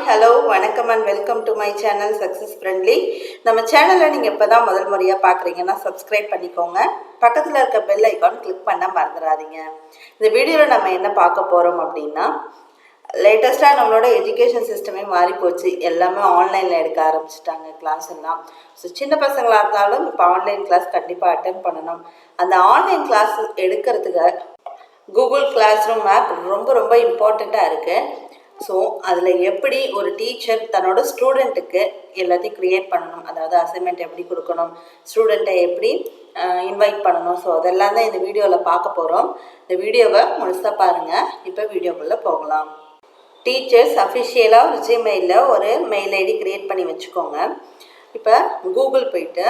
hello, வணக்கம் and welcome to my channel Success Friendly. நம்ம சேனலை நீங்கள் இப்போ தான் முதல் முறையாக பார்க்குறீங்கன்னா சப்ஸ்கிரைப் பண்ணிக்கோங்க. பக்கத்தில் இருக்க பெல் ஐக்கான் கிளிக் பண்ண மறந்துடாதீங்க. இந்த வீடியோவில் நம்ம என்ன பார்க்க போகிறோம் அப்படின்னா, லேட்டஸ்ட்டாக நம்மளோட எஜுகேஷன் சிஸ்டமே மாறி போச்சு. எல்லாமே ஆன்லைனில் எடுக்க ஆரம்பிச்சிட்டாங்க கிளாஸ் எல்லாம். ஸோ சின்ன பசங்களாக இருந்தாலும் இப்போ ஆன்லைன் கிளாஸ் கண்டிப்பாக அட்டென்ட் பண்ணணும். அந்த ஆன்லைன் கிளாஸ் எடுக்கிறதுக்கு கூகுள் கிளாஸ் ரூம் ஆப் ரொம்ப இம்பார்ட்டண்ட்டாக இருக்குது. ஸோ அதில் எப்படி ஒரு டீச்சர் தன்னோட ஸ்டூடெண்ட்டுக்கு எல்லாத்தையும் க்ரியேட் பண்ணணும், அதாவது அசைன்மெண்ட் எப்படி கொடுக்கணும், ஸ்டூடெண்ட்டை எப்படி இன்வைட் பண்ணணும், ஸோ அதெல்லாம் தான் இந்த வீடியோவில் பார்க்க போகிறோம். இந்த வீடியோவை முழுசாக பாருங்கள். இப்போ வீடியோக்குள்ளே போகலாம். டீச்சர்ஸ் அஃபிஷியலாக ஒரு ஜிமெயிலில் ஒரு மெயில் ஐடி க்ரியேட் பண்ணி வச்சுக்கோங்க. இப்போ கூகுள் போயிட்டு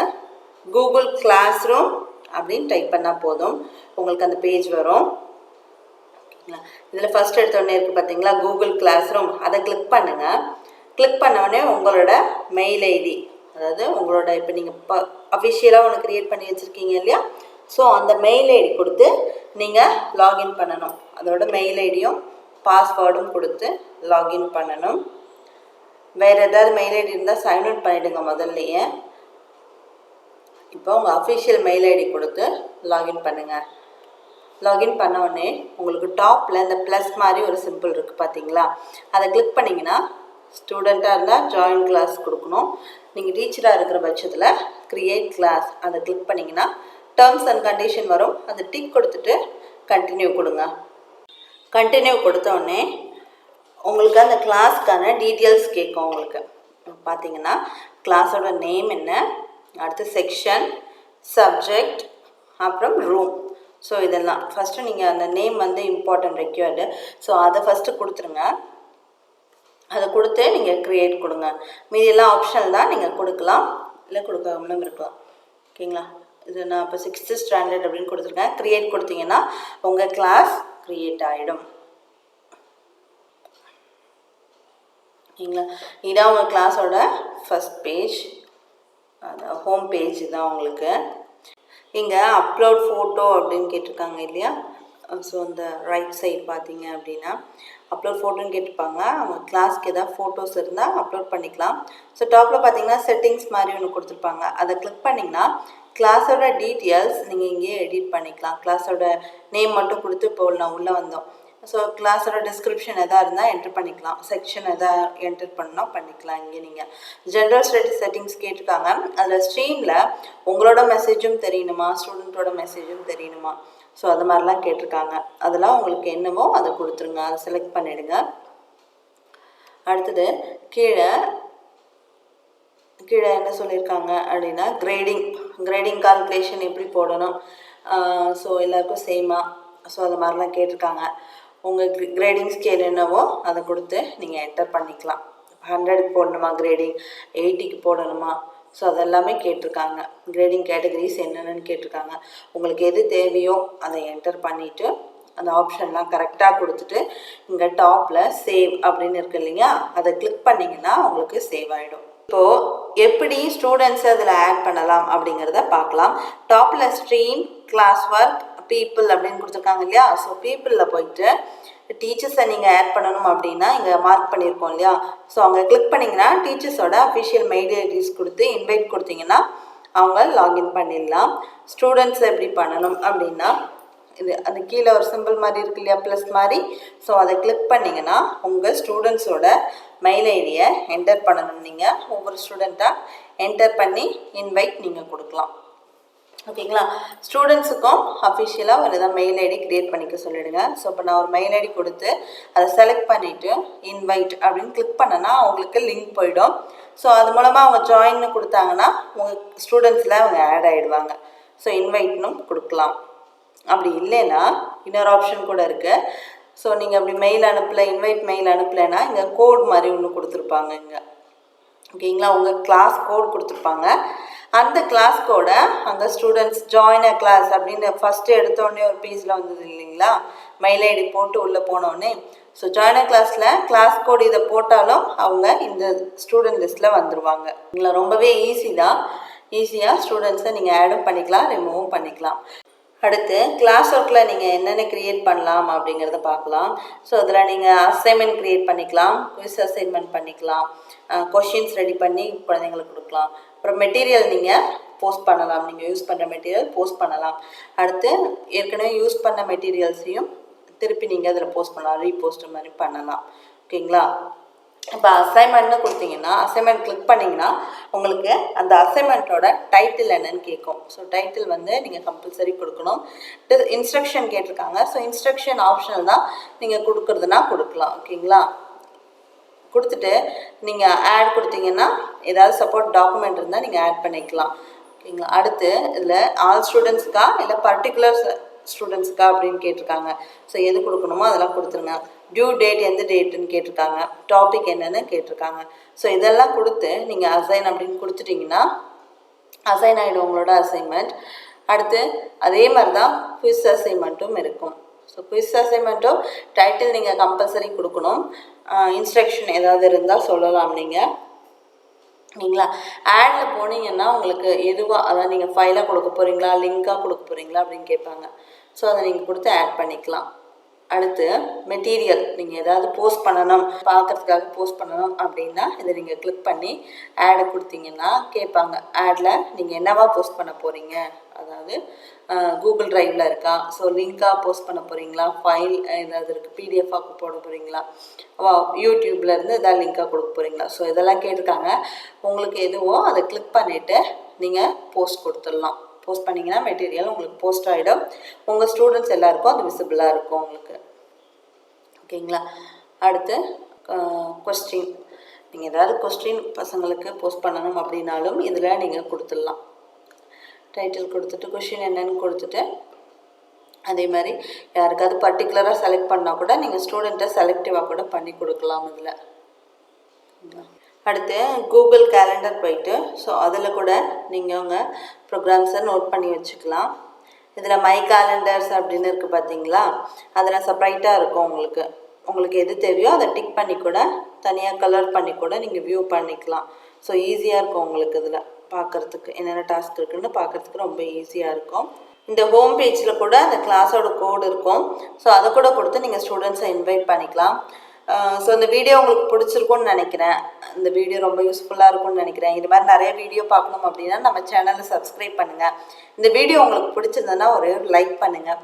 கூகுள் கிளாஸ் ரூம் அப்படின்னு டைப் பண்ணால் போதும், உங்களுக்கு அந்த பேஜ் வரும். இதில் ஃபஸ்ட் எடுத்தோடனே இருக்குது பார்த்தீங்களா, கூகுள் கிளாஸ் ரூம். அதை கிளிக் பண்ணுங்கள். கிளிக் பண்ணோடனே உங்களோட மெயில் ஐடி, அதாவது உங்களோட இப்போ நீங்கள் இப்போ அஃபிஷியலாக ஒன்று க்ரியேட் பண்ணி வச்சுருக்கீங்க இல்லையா, ஸோ அந்த மெயில் ஐடி கொடுத்து நீங்கள் லாகின் பண்ணணும். அதோட மெயில் ஐடியும் பாஸ்வேர்டும் கொடுத்து லாகின் பண்ணணும். வேறு ஏதாவது மெயில் ஐடி இருந்தால் சைன் அவுட் பண்ணிவிடுங்க முதல்லையே. இப்போ உங்கள் அஃபிஷியல் மெயில் ஐடி கொடுத்து லாகின் பண்ணுங்கள். லாகின் பண்ண உடனே உங்களுக்கு டாப்பில் இந்த ப்ளஸ் மாதிரி ஒரு சிம்பிள் இருக்குது பார்த்தீங்களா, அதை கிளிக் பண்ணிங்கன்னா ஸ்டூடெண்ட்டாக இருந்தால் ஜாயின் கிளாஸ் கொடுக்கணும். நீங்கள் டீச்சராக இருக்கிற பட்சத்தில் க்ரியேட் கிளாஸ் அதை கிளிக் பண்ணிங்கன்னா டேர்ம்ஸ் அண்ட் கண்டிஷன் வரும். அதை டிக் கொடுத்துட்டு கண்டினியூ கொடுங்க. கண்டினியூ கொடுத்த உடனே உங்களுக்கு அந்த கிளாஸ்க்கான டீட்டெயில்ஸ் கேட்கும். உங்களுக்கு பார்த்தீங்கன்னா கிளாஸோட நேம் என்ன, அடுத்து செக்ஷன், சப்ஜெக்ட், அப்புறம் ரூம். ஸோ இதெல்லாம் ஃபஸ்ட்டு நீங்கள் அந்த நேம் வந்து இம்பார்ட்டன்ட் ரெக்யூர்டு, ஸோ அதை ஃபஸ்ட்டு கொடுத்துருங்க. அதை கொடுத்து நீங்கள் க்ரியேட் கொடுங்க. மீதியெல்லாம் ஆப்ஷனல் தான், நீங்கள் கொடுக்கலாம் இல்லை கொடுக்காமலும் இருக்கலாம். ஓகேங்களா, இது நான் இப்போ 6th ஸ்டாண்டர்ட் அப்படின்னு கொடுத்துருக்கேன். க்ரியேட் கொடுத்தீங்கன்னா உங்கள் கிளாஸ் க்ரியேட் ஆகிடும். ஓகேங்களா, இதான் உங்கள் கிளாஸோட ஃபஸ்ட் பேஜ், அதான் ஹோம் பேஜ் தான் உங்களுக்கு. இங்கே அப்லோட் ஃபோட்டோ அப்படின்னு கேட்டிருக்காங்க இல்லையா, ஸோ அந்த ரைட் சைட் பார்த்தீங்க அப்படின்னா அப்லோட் ஃபோட்டோன்னு கேட்டிருப்பாங்க. அவங்க கிளாஸ்க்கு எதாவது ஃபோட்டோஸ் இருந்தால் அப்லோட் பண்ணிக்கலாம். ஸோ டாப்பில் பார்த்தீங்கன்னா செட்டிங்ஸ் மாதிரி ஒன்று கொடுத்துருப்பாங்க. அதை கிளிக் பண்ணிங்கன்னா கிளாஸோட டீட்டெயில்ஸ் நீங்கள் இங்கேயே எடிட் பண்ணிக்கலாம். கிளாஸோட நேம் மட்டும் கொடுத்து இப்போ நான் உள்ளே வந்தோம். ஸோ கிளாஸோட டிஸ்கிரிப்ஷன் எதாக இருந்தால் என்ட்ரு பண்ணிக்கலாம். செக்ஷன் எதாவது என்ட்ரு பண்ணால் பண்ணிக்கலாம். இங்கே நீங்கள் ஜென்ரல் ஸ்டடீஸ் செட்டிங்ஸ் கேட்டிருக்காங்க. அதில் ஸ்ட்ரீமில் உங்களோட மெசேஜும் தெரியணுமா, ஸ்டூடெண்ட்டோட மெசேஜும் தெரியணுமா, ஸோ அது மாதிரிலாம் கேட்டிருக்காங்க. அதெல்லாம் உங்களுக்கு என்னமோ அதை கொடுத்துருங்க, அதை செலக்ட் பண்ணிவிடுங்க. அடுத்தது கீழே என்ன சொல்லியிருக்காங்க அப்படின்னா கிரேடிங் கால்குலேஷன் எப்படி போடணும், ஸோ எல்லாருக்கும் சேமா, ஸோ அது மாதிரிலாம் கேட்டிருக்காங்க. உங்கள் கிரேடிங் ஸ்கேல் என்னவோ அதை கொடுத்து நீங்கள் என்டர் பண்ணிக்கலாம். 100க்கு போடணுமா கிரேடிங், 80க்கு போடணுமா, ஸோ அதெல்லாமே கேட்டிருக்காங்க. கிரேடிங் கேட்டகரிஸ் என்னென்னு கேட்டிருக்காங்க. உங்களுக்கு எது தேவையோ அதை என்டர் பண்ணிவிட்டு அந்த ஆப்ஷன்லாம் கரெக்டாக கொடுத்துட்டு இங்கே டாப்பில் சேவ் அப்படின்னு இருக்கு இல்லையா, அதை கிளிக் பண்ணிங்கன்னா உங்களுக்கு சேவ் ஆகிடும். இப்போது எப்படி ஸ்டூடெண்ட்ஸை அதில் ஆட் பண்ணலாம் அப்படிங்கிறத பார்க்கலாம். டாப்பில் ஸ்ட்ரீம், கிளாஸ் ஒர்க், பீப்புள் அப்படின்னு கொடுத்துருக்காங்க இல்லையா, ஸோ பீப்புளில் போயிட்டு டீச்சர்ஸை நீங்கள் ஆட் பண்ணணும் அப்படின்னா இங்கே மார்க் பண்ணியிருக்கோம் இல்லையா, ஸோ அங்கே கிளிக் பண்ணிங்கன்னா டீச்சர்ஸோட அஃபிஷியல் மெயில் ஐடிஸ் கொடுத்து இன்வைட் கொடுத்தீங்கன்னா அவங்க லாகின் பண்ணிடலாம். ஸ்டூடெண்ட்ஸை எப்படி பண்ணணும் அப்படின்னா இது அந்த கீழே ஒரு சிம்பிள் மாதிரி இருக்கு இல்லையா, ப்ளஸ் மாதிரி, ஸோ அதை கிளிக் பண்ணிங்கன்னா உங்கள் ஸ்டூடெண்ட்ஸோட மெயில் ஐடியை என்டர் பண்ணணும். நீங்கள் ஒவ்வொரு ஸ்டூடெண்ட்டாக என்டர் பண்ணி இன்வைட் நீங்கள் கொடுக்கலாம். ஓகேங்களா, ஸ்டூடெண்ட்ஸுக்கும் அஃபிஷியலாக ஒரு இதாக மெயில் ஐடி க்ரியேட் பண்ணிக்க சொல்லிவிடுங்க. ஸோ இப்போ நான் ஒரு மெயில் ஐடி கொடுத்து அதை செலக்ட் பண்ணிவிட்டு இன்வைட் அப்படின்னு கிளிக் பண்ணனா அவங்களுக்கு லிங்க் போயிடும். ஸோ அது மூலமாக அவங்க ஜாயின்னு கொடுத்தாங்கன்னா உங்கள் ஸ்டூடெண்ட்ஸில் அவங்க ஆட் ஆகிடுவாங்க. ஸோ இன்வைட்னும் கொடுக்கலாம். அப்படி இல்லைன்னா இன்னொரு ஆப்ஷன் கூட இருக்குது. ஸோ நீங்கள் அப்படி மெயில் அனுப்பலை, இன்வைட் மெயில் அனுப்பலைன்னா இங்கே கோட் மாதிரி ஒன்று கொடுத்துருப்பாங்க இங்கே. ஓகேங்களா, உங்கள் கிளாஸ் கோட் கொடுத்துருப்பாங்க. அந்த கிளாஸ் கோடை அங்கே ஸ்டூடெண்ட்ஸ் ஜாயின் அ கிளாஸ் அப்படின்னு ஃபஸ்ட்டு எடுத்தோடனே ஒரு பேஜில் வந்தது இல்லைங்களா, மெயில் ஐடி போட்டு உள்ளே போனோடனே, ஸோ ஜாயின் அ கிளாஸில் கிளாஸ் கோடு இதை போட்டாலும் அவங்க இந்த ஸ்டூடெண்ட் லிஸ்ட்டில் வந்துடுவாங்க. ரொம்பவே ஈஸி தான். ஈஸியாக ஸ்டூடெண்ட்ஸை நீங்கள் ஆடும் பண்ணிக்கலாம், ரிமூவும் பண்ணிக்கலாம். அடுத்து கிளாஸ் ஒர்க்கில் நீங்கள் என்னென்ன க்ரியேட் பண்ணலாம் அப்படிங்கிறத பார்க்கலாம். ஸோ அதில் நீங்கள் அசைன்மெண்ட் க்ரியேட் பண்ணிக்கலாம், குவிஸ் அசைன்மெண்ட் பண்ணிக்கலாம், கொஷின்ஸ் ரெடி பண்ணி குழந்தைங்களுக்கு கொடுக்கலாம். அப்புறம் மெட்டீரியல் நீங்கள் போஸ்ட் பண்ணலாம், நீங்கள் யூஸ் பண்ணுற மெட்டீரியல் போஸ்ட் பண்ணலாம். அடுத்து ஏற்கனவே யூஸ் பண்ண மெட்டீரியல்ஸையும் திருப்பி நீங்கள் அதில் போஸ்ட் பண்ணலாம், ரீபோஸ்ட் மாதிரி பண்ணலாம். ஓகேங்களா? இப்போ அசைன்மெண்ட்னு கொடுத்தீங்கன்னா அசைன்மெண்ட் கிளிக் பண்ணிங்கன்னா உங்களுக்கு அந்த அசைன்மெண்ட்டோட டைட்டில் என்னன்னு கேட்கும். ஸோ டைட்டில் வந்து நீங்கள் கம்பல்சரி கொடுக்கணும். இன்ஸ்ட்ரக்ஷன் கேட்டிருக்காங்க. ஸோ இன்ஸ்ட்ரக்ஷன் ஆப்ஷனல் தான், நீங்கள் கொடுக்குறதுனா கொடுக்கலாம். ஓகேங்களா? கொடுத்துட்டு நீங்கள் ஆட் கொடுத்தீங்கன்னா ஏதாவது சப்போர்ட் டாக்குமெண்ட் இருந்தால் நீங்கள் ஆட் பண்ணிக்கலாம். ஓகேங்களா? அடுத்து இதில் ஆல் ஸ்டூடெண்ட்ஸுக்கா இல்லை பர்டிகுலர் ஸ்டூடெண்ட்ஸுக்கா அப்படின்னு கேட்டிருக்காங்க. ஸோ எது கொடுக்கணுமோ அதெல்லாம் கொடுத்துருங்க. டியூ டேட் எந்த டேட்டுன்னு கேட்டிருக்காங்க, டாபிக் என்னென்னு கேட்டிருக்காங்க. ஸோ இதெல்லாம் கொடுத்து நீங்கள் அசைன் அப்படின்னு கொடுத்துட்டிங்கன்னா அசைன் ஆகிடும் உங்களோட அசைன்மெண்ட். அடுத்து அதே மாதிரி தான் குவிஸ் அசைன்மெண்ட்டும் இருக்கும். ஸோ குவிஸ் அசைன்மெண்ட்டும் டைட்டில் நீங்கள் கம்பல்சரி கொடுக்கணும். இன்ஸ்ட்ரக்ஷன் ஏதாவது இருந்தால் சொல்லலாம் நீங்கள். ஓகேங்களா? ஆடில் போனீங்கன்னா உங்களுக்கு எதுவாக, அதாவது நீங்கள் ஃபைலாக கொடுக்க போகிறீங்களா, லிங்காக கொடுக்க போகிறீங்களா அப்படின்னு கேட்பாங்க. ஸோ அதை நீங்கள் கொடுத்து ஆட் பண்ணிக்கலாம். அடுத்து மெட்டீரியல் நீங்கள் ஏதாவது போஸ்ட் பண்ணணும், பார்க்குறதுக்காக போஸ்ட் பண்ணணும் அப்படின்னா இதை நீங்கள் கிளிக் பண்ணி ஆடை கொடுத்தீங்கன்னா கேட்பாங்க. ஆடில் நீங்கள் என்னவா போஸ்ட் பண்ண போகிறீங்க, அதாவது கூகுள் ட்ரைவில் இருக்கா, ஸோ லிங்காக போஸ்ட் பண்ண போகிறீங்களா, ஃபைல் ஏதாவது இருக்குது பிடிஎஃபாக போட போகிறீங்களா, யூடியூப்லேருந்து எதாவது லிங்காக கொடுக்க போகிறீங்களா. ஸோ இதெல்லாம் கேட்டிருக்காங்க. உங்களுக்கு எதுவோ அதை கிளிக் பண்ணிவிட்டு நீங்கள் போஸ்ட் கொடுத்துடலாம். போஸ்ட் பண்ணிங்கன்னா மெட்டீரியல் உங்களுக்கு போஸ்ட் ஆகிடும். உங்கள் ஸ்டூடெண்ட்ஸ் எல்லாருக்கும் அது விசிபிளாக இருக்கும் உங்களுக்கு. ஓகேங்களா? அடுத்து கொஸ்டின், நீங்கள் ஏதாவது கொஸ்டின் பசங்களுக்கு போஸ்ட் பண்ணணும் அப்படின்னாலும் இதில் நீங்கள் கொடுத்துடலாம். டைட்டில் கொடுத்துட்டு கொஸ்டின் என்னன்னு கொடுத்துட்டு அதே மாதிரி யாருக்காவது பர்டிகுலராக செலக்ட் பண்ணால் கூட நீங்கள் ஸ்டூடெண்ட்டை செலக்டிவாக கூட பண்ணி கொடுக்கலாம் இதில். அடுத்து கூகுள் கேலண்டர் போயிட்டு ஸோ அதில் கூட நீங்கள் உங்கள் ப்ரோக்ராம்ஸை நோட் பண்ணி வச்சுக்கலாம். இதில் மை கேலண்டர்ஸ் அப்படின்னு இருக்குது பார்த்தீங்களா, அதில் செப்பரேட்டாக இருக்கும். உங்களுக்கு எது தேவையோ அதை டிக் பண்ணி கூட தனியாக கலர் பண்ணி கூட நீங்கள் வியூ பண்ணிக்கலாம். ஸோ ஈஸியாக இருக்கும் உங்களுக்கு இதில் பார்க்குறதுக்கு என்னென்ன டாஸ்க் இருக்குதுன்னு பார்க்குறதுக்கு ரொம்ப ஈஸியாக இருக்கும். இந்த ஹோம் பேஜில் கூட அந்த கிளாஸோட கோடு இருக்கும். ஸோ அதை கூட கொடுத்து நீங்கள் ஸ்டூடெண்ட்ஸை இன்வைட் பண்ணிக்கலாம். ஸோ இந்த வீடியோ உங்களுக்கு பிடிச்சிருக்கும்னு நினைக்கிறேன். இந்த வீடியோ ரொம்ப யூஸ்ஃபுல்லாக இருக்கும்னு நினைக்கிறேன். இது மாதிரி நிறைய வீடியோ பார்க்கணும் அப்படின்னா நம்ம சேனலை சப்ஸ்கிரைப் பண்ணுங்கள். இந்த வீடியோ உங்களுக்கு பிடிச்சிருந்ததுன்னா ஒரு லைக் பண்ணுங்கள்,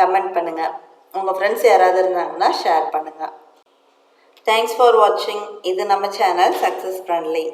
கமெண்ட் பண்ணுங்கள், உங்கள் ஃப்ரெண்ட்ஸ் யாராவது இருந்தாங்கன்னா ஷேர் பண்ணுங்கள். தேங்க்ஸ் ஃபார் வாட்சிங். இது நம்ம சேனல் சக்ஸஸ் ஃப்ரெண்ட்லி.